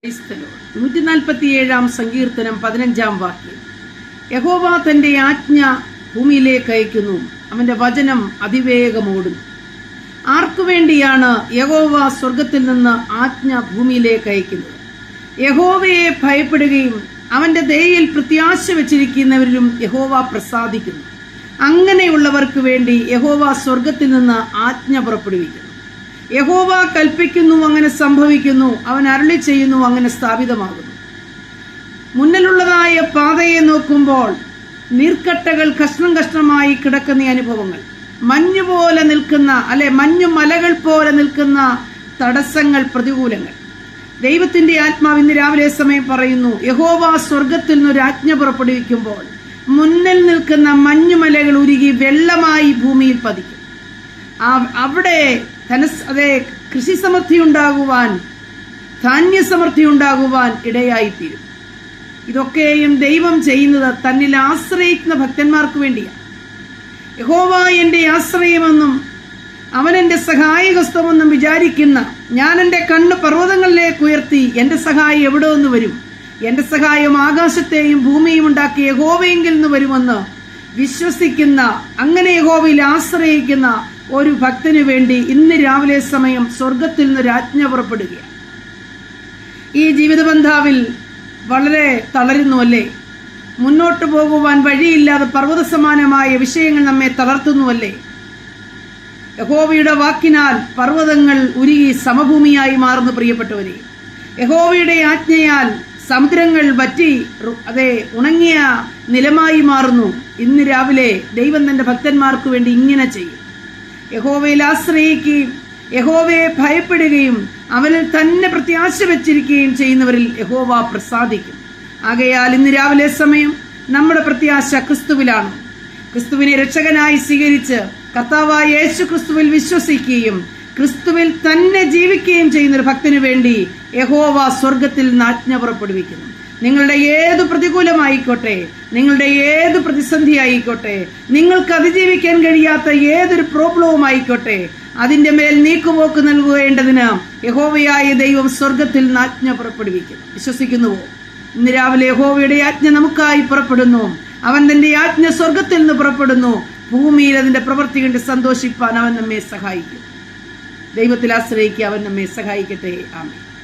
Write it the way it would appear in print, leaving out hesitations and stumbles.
147 സങ്കീർത്തനം 15 വാക്യം. യഹോവ തന്റെ ആജ്ഞ ഭൂമിയിലേക്ക് അയക്കുന്നു, അവന്റെ വചനം അതിവേഗമോടുന്നു. ആർക്കു വേണ്ടിയാണ് യഹോവ സ്വർഗത്തിൽ നിന്ന് ആജ്ഞ ഭൂമിയിലേക്ക് അയക്കുന്നത്? യഹോവയെ ഭയപ്പെടുകയും അവന്റെ ദയയിൽ പ്രത്യാശ വെച്ചിരിക്കുന്നവരിലും യഹോവ പ്രസാദിക്കുന്നു. അങ്ങനെയുള്ളവർക്ക് വേണ്ടി യഹോവ സ്വർഗത്തിൽ നിന്ന് ആജ്ഞ പുറപ്പെടുവിക്കുന്നു. യഹോവ കൽപ്പിക്കുന്നു, അങ്ങനെ സംഭവിക്കുന്നു. അവൻ അരുളി ചെയ്യുന്നു, അങ്ങനെ സ്ഥാപിതമാകുന്നു. മുന്നിലുള്ളതായ പാതയെ നോക്കുമ്പോൾ നീർക്കട്ടകൾ കഷ്ണം കഷ്ണമായി കിടക്കുന്ന അനുഭവങ്ങൾ, മഞ്ഞുപോലെ നിൽക്കുന്ന മഞ്ഞു മലകൾ പോലെ നിൽക്കുന്ന തടസ്സങ്ങൾ, പ്രതികൂലങ്ങൾ. ദൈവത്തിന്റെ ആത്മാവ് ഇന്ന് രാവിലെ സമയം പറയുന്നു, യഹോവ സ്വർഗത്തിൽ നിന്നൊരു ആജ്ഞ പുറപ്പെടുവിക്കുമ്പോൾ മുന്നിൽ നിൽക്കുന്ന മഞ്ഞുമലകൾ ഉരുകി വെള്ളമായി ഭൂമിയിൽ പതിക്കും. അവിടെ കൃഷി സമൃദ്ധി ഉണ്ടാകുവാൻ, ധാന്യസമൃദ്ധി ഉണ്ടാകുവാൻ ഇടയായിത്തീരും. ഇതൊക്കെയും ദൈവം ചെയ്യുന്നത് തന്നിൽ ആശ്രയിക്കുന്ന ഭക്തന്മാർക്ക് വേണ്ടിയാണ്. യഹോവ എന്റെ ആശ്രയമെന്നും അവൻ എന്റെ സഹായഹസ്തമെന്നും വിചാരിക്കുന്ന, ഞാൻ എന്റെ കണ്ണ് പർവ്വതങ്ങളിലേക്ക് ഉയർത്തി, എന്റെ സഹായം എവിടെ നിന്ന് വരും? എന്റെ സഹായം ആകാശത്തെയും ഭൂമിയും ഉണ്ടാക്കിയ യഹോവയെങ്കിൽ നിന്ന് വരുമെന്ന് വിശ്വസിക്കുന്ന, അങ്ങനെ യഹോവയിൽ ആശ്രയിക്കുന്ന ഒരു ഭക്തന് വേണ്ടി ഇന്ന് രാവിലെ സമയം സ്വർഗത്തിൽ നിന്ന് രാജ്ഞ പുറപ്പെടുകയാണ്. ഈ ജീവിതബന്ധാവിൽ വളരെ തളരുന്നു അല്ലേ? മുന്നോട്ട് പോകുവാൻ വഴിയില്ലാതെ പർവ്വതസമാനമായ വിഷയങ്ങൾ നമ്മെ തളർത്തുന്നുവല്ലേ? യഹോവയുടെ വാക്കിനാൽ പർവ്വതങ്ങൾ ഉരുകി സമഭൂമിയായി മാറുന്നു. പ്രിയപ്പെട്ടവരെ, യഹോവയുടെ ആജ്ഞയാൽ സമുദ്രങ്ങൾ വറ്റി ഉണങ്ങിയ നിലമായി മാറുന്നു. ഇന്ന് രാവിലെ ദൈവം തന്റെ ഭക്തന്മാർക്ക് വേണ്ടി ഇങ്ങനെ ചെയ്യും. യഹോവയിൽ ആശ്രയിക്കുകയും യഹോവയെ ഭയപ്പെടുകയും അവനിൽ തന്നെ പ്രത്യാശ വെച്ചിരിക്കുകയും ചെയ്യുന്നവരിൽ യഹോവ പ്രസാദിക്കും. ആകയാൽ ഇന്ന് രാവിലെ സമയം നമ്മുടെ പ്രത്യാശ ക്രിസ്തുവിലാണ്. ക്രിസ്തുവിനെ രക്ഷകനായി സ്വീകരിച്ച് കർത്താവായ യേശു ക്രിസ്തുവിൽ വിശ്വസിക്കുകയും ക്രിസ്തുവിൽ തന്നെ ജീവിക്കുകയും ചെയ്യുന്ന ഒരു ഭക്തന് വേണ്ടി യഹോവ സ്വർഗത്തിൽ നിന്ന് ആജ്ഞ പുറപ്പെടുവിക്കുന്നു. നിങ്ങളുടെ ഏത് പ്രതികൂലമായിക്കോട്ടെ, നിങ്ങളുടെ ഏത് പ്രതിസന്ധി ആയിക്കോട്ടെ, നിങ്ങൾക്ക് അതിജീവിക്കാൻ കഴിയാത്ത ഏതൊരു പ്രോബ്ലവും ആയിക്കോട്ടെ, അതിന്റെ മേൽ നീക്കുപോക്ക് നൽകേണ്ടതിന് യഹോവയായ ദൈവം സ്വർഗത്തിൽ നിന്ന് ആജ്ഞ പുറപ്പെടുവിക്കുന്നു. വിശ്വസിക്കുന്നുവോ? ഇന്ന് രാവിലെ യഹോവയുടെ ആജ്ഞ നമുക്കായി പുറപ്പെടുന്നു. അവൻ തന്റെ ആജ്ഞ സ്വർഗത്തിൽ നിന്ന് പുറപ്പെടുന്നു. ഭൂമിയിൽ അതിന്റെ പ്രവൃത്തി കണ്ട് സന്തോഷിപ്പാൻ അവൻ നമ്മെ സഹായിക്കും. ദൈവത്തിൽ ആശ്രയിക്കുക, അവൻ നമ്മെ സഹായിക്കട്ടെ. ആമേൻ.